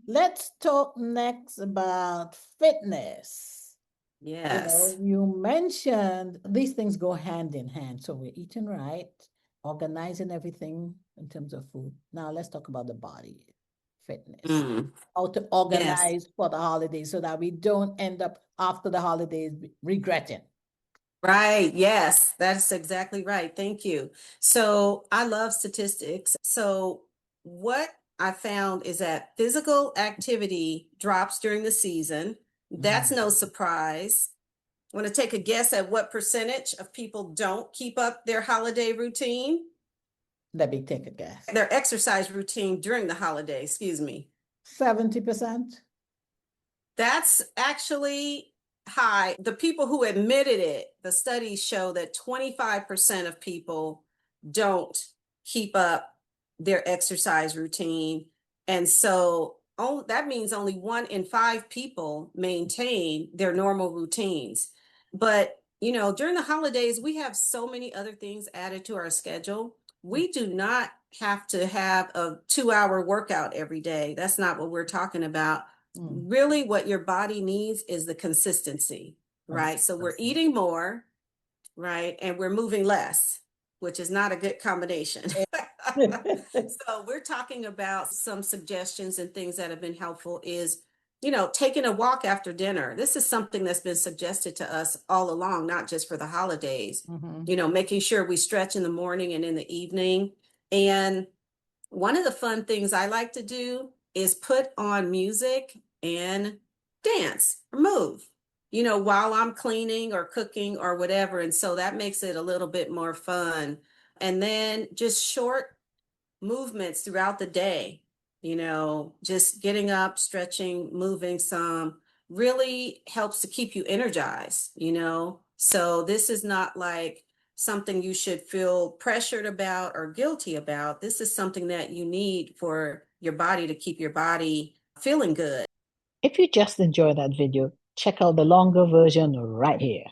Let's talk next about fitness. Yes. You mentioned these things go hand in hand. So we're eating right, organizing everything in terms of food. Now let's talk about the body fitness. Mm, How to yes. organize for the holidays so that we don't end up after the holidays regretting. Right. Yes, that's exactly right. Thank you. So I love statistics. So what I found is that physical activity drops during the season. That's Mhm. no surprise. Want to take a guess at what percentage of people don't keep up their holiday routine? Let me take a guess. Their exercise routine during the holiday, excuse me. 70%. That's actually high. The people who admitted it, the studies show that 25% of people don't keep up their exercise routine. And so that means only 1 in 5 people maintain their normal routines. But, during the holidays, we have so many other things added to our schedule. We do not have to have a 2-hour workout every day. That's not what we're talking about. Mm. Really what your body needs is the consistency, right? So we're eating more, right? And we're moving less, which is not a good combination. So we're talking about some suggestions and things that have been helpful is, taking a walk after dinner. This is something that's been suggested to us all along, not just for the holidays. Mhm. Making sure we stretch in the morning and in the evening. And one of the fun things I like to do is put on music and dance or move, while I'm cleaning or cooking or whatever. And so that makes it a little bit more fun. And then just short movements throughout the day, just getting up, stretching, moving some really helps to keep you energized. So this is not like something you should feel pressured about or guilty about. This is something that you need for your body to keep your body feeling good. If you just enjoyed that video, check out the longer version right here.